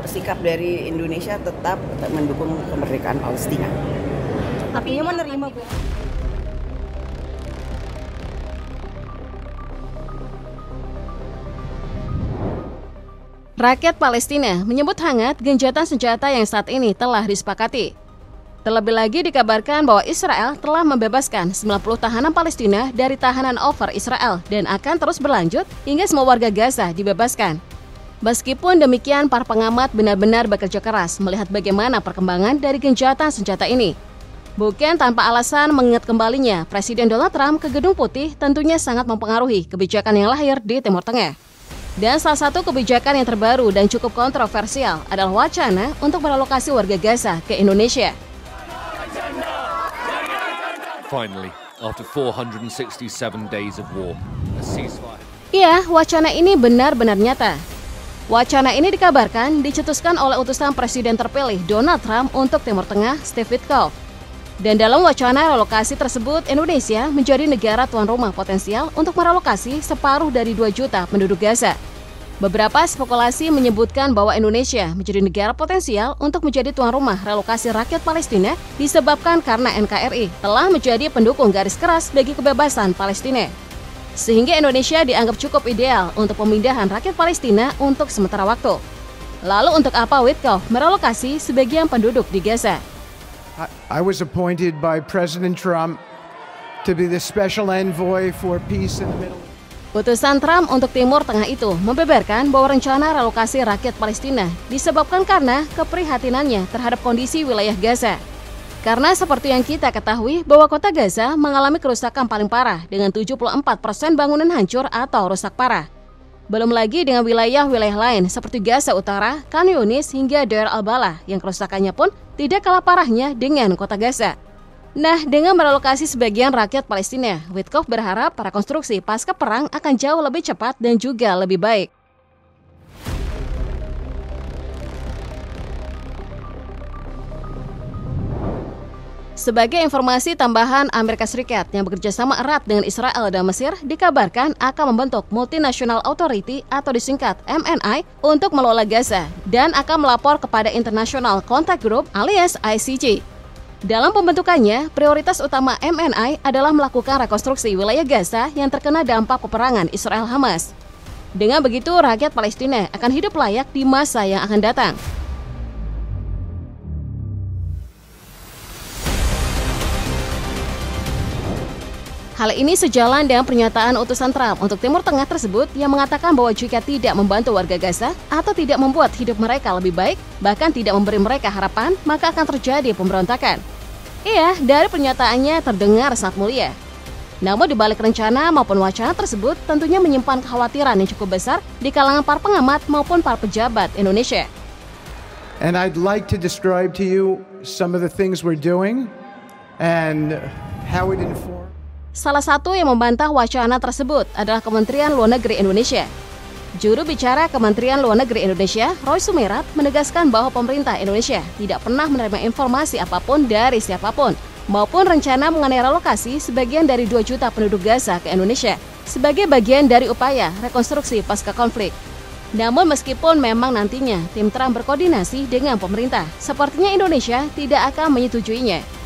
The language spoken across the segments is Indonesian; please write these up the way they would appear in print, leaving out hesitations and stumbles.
sikap dari Indonesia tetap mendukung kemerdekaan Palestina. Artinya menerima, Bu. Rakyat Palestina menyambut hangat gencatan senjata yang saat ini telah disepakati. Terlebih lagi dikabarkan bahwa Israel telah membebaskan 90 tahanan Palestina dari tahanan over Israel dan akan terus berlanjut hingga semua warga Gaza dibebaskan. Meskipun demikian, para pengamat benar-benar bekerja keras melihat bagaimana perkembangan dari gencatan senjata ini. Bukan tanpa alasan mengingat kembalinya Presiden Donald Trump ke Gedung Putih tentunya sangat mempengaruhi kebijakan yang lahir di Timur Tengah. Dan salah satu kebijakan yang terbaru dan cukup kontroversial adalah wacana untuk merelokasi warga Gaza ke Indonesia. Finally, after 467 days of war, a ceasefire. Iya, wacana ini benar-benar nyata. Wacana ini dikabarkan dicetuskan oleh utusan Presiden terpilih Donald Trump untuk Timur Tengah, Steve Witkoff. Dan dalam wacana relokasi tersebut, Indonesia menjadi negara tuan rumah potensial untuk merelokasi separuh dari 2 juta penduduk Gaza. Beberapa spekulasi menyebutkan bahwa Indonesia menjadi negara potensial untuk menjadi tuan rumah relokasi rakyat Palestina disebabkan karena NKRI telah menjadi pendukung garis keras bagi kebebasan Palestina. Sehingga Indonesia dianggap cukup ideal untuk pemindahan rakyat Palestina untuk sementara waktu. Lalu untuk apa Witkoff merelokasi sebagian penduduk di Gaza? I was appointed by President Trump to be the special envoy for peace in the Middle East. Putusan Trump untuk Timur Tengah itu membeberkan bahwa rencana relokasi rakyat Palestina disebabkan karena keprihatinannya terhadap kondisi wilayah Gaza. Karena seperti yang kita ketahui bahwa kota Gaza mengalami kerusakan paling parah dengan 74% bangunan hancur atau rusak parah. Belum lagi dengan wilayah-wilayah lain seperti Gaza Utara, Khan Yunis hingga Deir al-Balah yang kerusakannya pun tidak kalah parahnya dengan kota Gaza. Nah, dengan merelokasi sebagian rakyat Palestina, Witkoff berharap rekonstruksi pasca perang akan jauh lebih cepat dan juga lebih baik. Sebagai informasi tambahan, Amerika Serikat yang bekerja sama erat dengan Israel dan Mesir dikabarkan akan membentuk Multinational Authority atau disingkat MNI untuk mengelola Gaza dan akan melapor kepada International Contact Group alias ICG. Dalam pembentukannya, prioritas utama MNI adalah melakukan rekonstruksi wilayah Gaza yang terkena dampak peperangan Israel-Hamas. Dengan begitu, rakyat Palestina akan hidup layak di masa yang akan datang. Hal ini sejalan dengan pernyataan utusan Trump untuk Timur Tengah tersebut yang mengatakan bahwa jika tidak membantu warga Gaza atau tidak membuat hidup mereka lebih baik, bahkan tidak memberi mereka harapan, maka akan terjadi pemberontakan. Iya, dari pernyataannya terdengar sangat mulia. Namun di balik rencana maupun wacana tersebut tentunya menyimpan kekhawatiran yang cukup besar di kalangan para pengamat maupun para pejabat Indonesia. And I'd like to describe to you some of the things we're doing and how it informs. Salah satu yang membantah wacana tersebut adalah Kementerian Luar Negeri Indonesia. Juru bicara Kementerian Luar Negeri Indonesia, Roy Sumirat, menegaskan bahwa pemerintah Indonesia tidak pernah menerima informasi apapun dari siapapun, maupun rencana mengenai relokasi sebagian dari 2 juta penduduk Gaza ke Indonesia sebagai bagian dari upaya rekonstruksi pasca konflik. Namun meskipun memang nantinya tim Trump berkoordinasi dengan pemerintah, sepertinya Indonesia tidak akan menyetujuinya.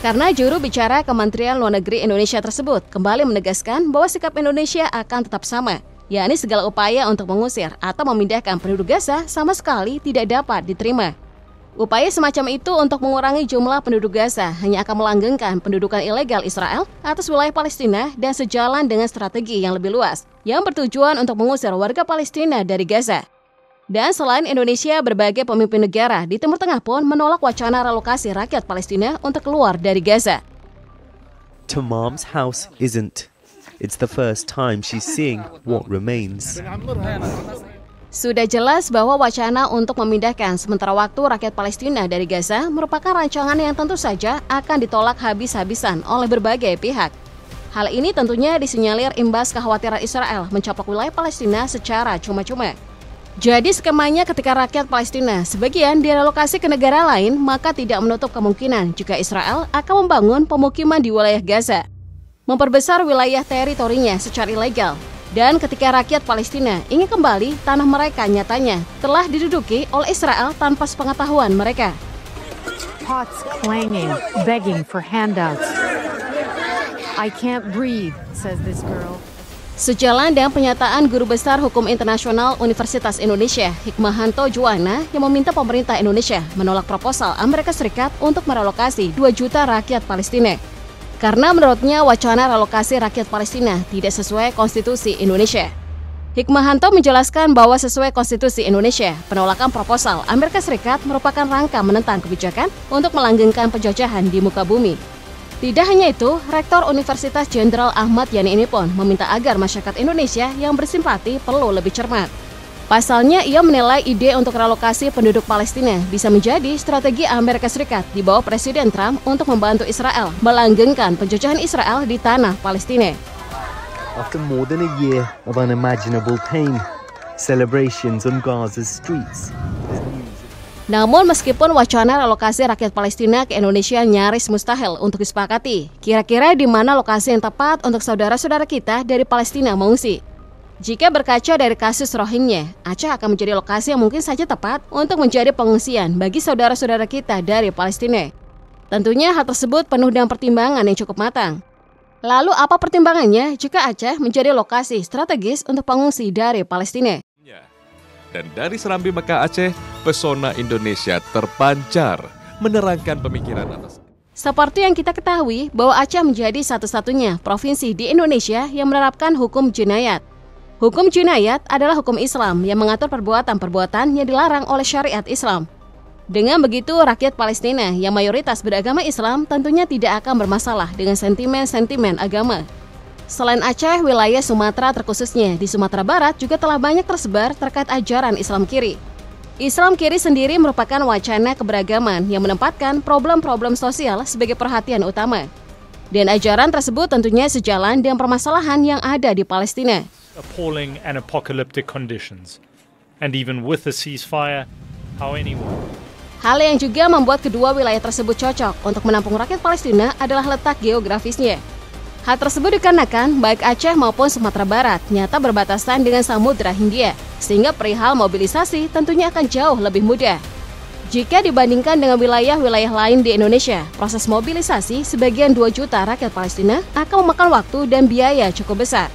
Karena juru bicara Kementerian Luar Negeri Indonesia tersebut kembali menegaskan bahwa sikap Indonesia akan tetap sama, yakni segala upaya untuk mengusir atau memindahkan penduduk Gaza sama sekali tidak dapat diterima. Upaya semacam itu untuk mengurangi jumlah penduduk Gaza hanya akan melanggengkan pendudukan ilegal Israel atas wilayah Palestina dan sejalan dengan strategi yang lebih luas yang bertujuan untuk mengusir warga Palestina dari Gaza. Dan selain Indonesia, berbagai pemimpin negara di Timur Tengah pun menolak wacana relokasi rakyat Palestina untuk keluar dari Gaza. Tamam's house isn't. It's the first time she's seeing what remains. Sudah jelas bahwa wacana untuk memindahkan sementara waktu rakyat Palestina dari Gaza merupakan rancangan yang tentu saja akan ditolak habis-habisan oleh berbagai pihak. Hal ini tentunya disinyalir imbas kekhawatiran Israel mencaplok wilayah Palestina secara cuma-cuma. Jadi skemanya ketika rakyat Palestina sebagian direlokasi ke negara lain, maka tidak menutup kemungkinan jika Israel akan membangun pemukiman di wilayah Gaza. memperbesar wilayah teritorinya secara ilegal. Dan ketika rakyat Palestina ingin kembali, tanah mereka nyatanya telah diduduki oleh Israel tanpa sepengetahuan mereka. Pots clanging, begging for handouts. I can't breathe, says this girl. Sejalan dengan pernyataan Guru Besar Hukum Internasional Universitas Indonesia, Hikmahanto Juwana, yang meminta pemerintah Indonesia menolak proposal Amerika Serikat untuk merelokasi 2 juta rakyat Palestina. Karena menurutnya wacana relokasi rakyat Palestina tidak sesuai konstitusi Indonesia. Hikmahanto menjelaskan bahwa sesuai konstitusi Indonesia, penolakan proposal Amerika Serikat merupakan rangka menentang kebijakan untuk melanggengkan penjajahan di muka bumi. Tidak hanya itu, Rektor Universitas Jenderal Ahmad Yani ini pun meminta agar masyarakat Indonesia yang bersimpati perlu lebih cermat. Pasalnya, ia menilai ide untuk relokasi penduduk Palestina bisa menjadi strategi Amerika Serikat di bawah Presiden Trump untuk membantu Israel melanggengkan penjajahan Israel di tanah Palestina. After more than a year of unimaginable pain, celebrations on Gaza's streets. Namun meskipun wacana relokasi rakyat Palestina ke Indonesia nyaris mustahil untuk disepakati, kira-kira di mana lokasi yang tepat untuk saudara-saudara kita dari Palestina mengungsi? Jika berkaca dari kasus Rohingya, Aceh akan menjadi lokasi yang mungkin saja tepat untuk menjadi pengungsian bagi saudara-saudara kita dari Palestina. Tentunya hal tersebut penuh dengan pertimbangan yang cukup matang. Lalu apa pertimbangannya jika Aceh menjadi lokasi strategis untuk pengungsi dari Palestina? Dan dari Serambi Mekah Aceh, pesona Indonesia terpancar menerangkan pemikiran atas. Seperti yang kita ketahui bahwa Aceh menjadi satu-satunya provinsi di Indonesia yang menerapkan hukum jinayat. Hukum jinayat adalah hukum Islam yang mengatur perbuatan-perbuatan yang dilarang oleh syariat Islam. Dengan begitu, rakyat Palestina yang mayoritas beragama Islam tentunya tidak akan bermasalah dengan sentimen-sentimen agama. Selain Aceh, wilayah Sumatera terkhususnya di Sumatera Barat juga telah banyak tersebar terkait ajaran Islam kiri. Islam kiri sendiri merupakan wacana keberagaman yang menempatkan problem-problem sosial sebagai perhatian utama. Dan ajaran tersebut tentunya sejalan dengan permasalahan yang ada di Palestina. Appalling and apocalyptic conditions. And even with the ceasefire, how anyone... Hal yang juga membuat kedua wilayah tersebut cocok untuk menampung rakyat Palestina adalah letak geografisnya. Hal tersebut dikarenakan baik Aceh maupun Sumatera Barat nyata berbatasan dengan Samudra Hindia, sehingga perihal mobilisasi tentunya akan jauh lebih mudah. Jika dibandingkan dengan wilayah-wilayah lain di Indonesia, proses mobilisasi sebagian 2 juta rakyat Palestina akan memakan waktu dan biaya cukup besar.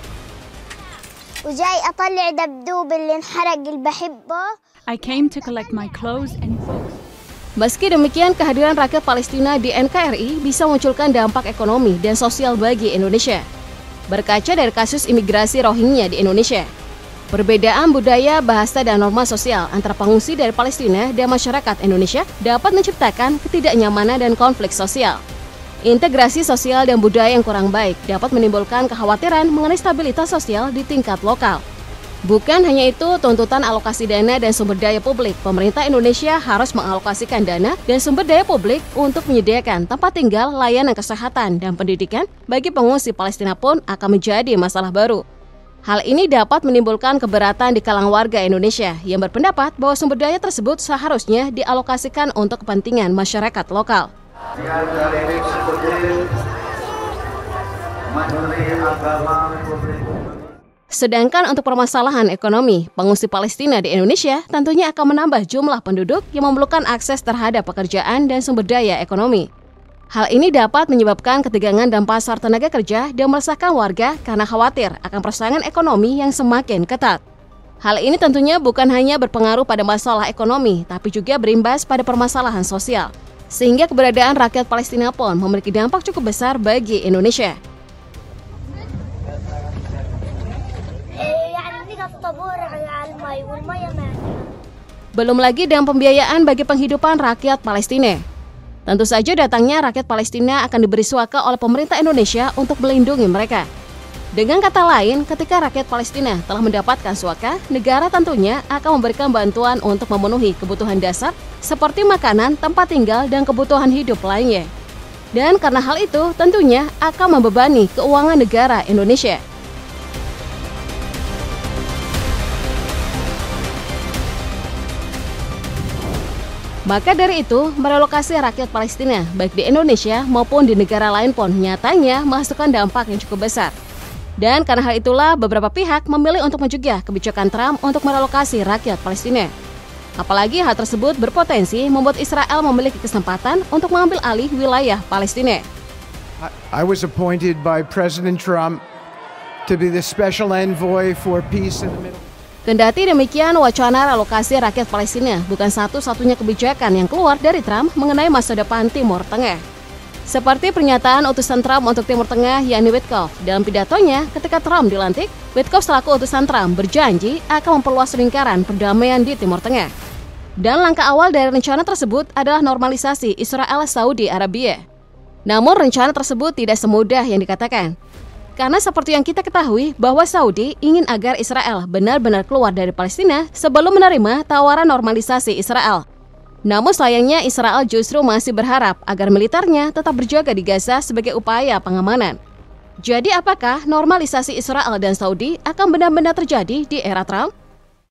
I came to collect my clothes and books. Meski demikian, kehadiran rakyat Palestina di NKRI bisa memunculkan dampak ekonomi dan sosial bagi Indonesia. Berkaca dari kasus imigrasi Rohingya di Indonesia, perbedaan budaya, bahasa, dan norma sosial antara pengungsi dari Palestina dan masyarakat Indonesia dapat menciptakan ketidaknyamanan dan konflik sosial. Integrasi sosial dan budaya yang kurang baik dapat menimbulkan kekhawatiran mengenai stabilitas sosial di tingkat lokal. Bukan hanya itu, tuntutan alokasi dana dan sumber daya publik, pemerintah Indonesia harus mengalokasikan dana dan sumber daya publik untuk menyediakan tempat tinggal, layanan kesehatan, dan pendidikan bagi pengungsi Palestina pun akan menjadi masalah baru. Hal ini dapat menimbulkan keberatan di kalangan warga Indonesia yang berpendapat bahwa sumber daya tersebut seharusnya dialokasikan untuk kepentingan masyarakat lokal. Sedangkan untuk permasalahan ekonomi, pengungsi Palestina di Indonesia tentunya akan menambah jumlah penduduk yang memerlukan akses terhadap pekerjaan dan sumber daya ekonomi. Hal ini dapat menyebabkan ketegangan dalam pasar tenaga kerja dan meresahkan warga karena khawatir akan persaingan ekonomi yang semakin ketat. Hal ini tentunya bukan hanya berpengaruh pada masalah ekonomi, tapi juga berimbas pada permasalahan sosial. Sehingga keberadaan rakyat Palestina pun memiliki dampak cukup besar bagi Indonesia. Belum lagi dengan pembiayaan bagi penghidupan rakyat Palestina. Tentu saja datangnya rakyat Palestina akan diberi suaka oleh pemerintah Indonesia untuk melindungi mereka. Dengan kata lain, ketika rakyat Palestina telah mendapatkan suaka, negara tentunya akan memberikan bantuan untuk memenuhi kebutuhan dasar seperti makanan, tempat tinggal, dan kebutuhan hidup lainnya. Dan karena hal itu tentunya akan membebani keuangan negara Indonesia. Maka dari itu, merelokasi rakyat Palestina baik di Indonesia maupun di negara lain pun nyatanya menghasilkan dampak yang cukup besar. Dan karena hal itulah beberapa pihak memilih untuk mencegah kebijakan Trump untuk merelokasi rakyat Palestina. Apalagi hal tersebut berpotensi membuat Israel memiliki kesempatan untuk mengambil alih wilayah Palestina. I was appointed by President Trump to be the special envoy for peace in the Middle East. Kendati demikian, wacana relokasi rakyat Palestina bukan satu-satunya kebijakan yang keluar dari Trump mengenai masa depan Timur Tengah. Seperti pernyataan utusan Trump untuk Timur Tengah, yakni Witkoff. Dalam pidatonya, ketika Trump dilantik, Witkoff selaku utusan Trump berjanji akan memperluas lingkaran perdamaian di Timur Tengah. Dan langkah awal dari rencana tersebut adalah normalisasi Israel-Saudi Arabia. Namun rencana tersebut tidak semudah yang dikatakan. Karena seperti yang kita ketahui bahwa Saudi ingin agar Israel benar-benar keluar dari Palestina sebelum menerima tawaran normalisasi Israel. Namun sayangnya Israel justru masih berharap agar militernya tetap berjaga di Gaza sebagai upaya pengamanan. Jadi apakah normalisasi Israel dan Saudi akan benar-benar terjadi di era Trump?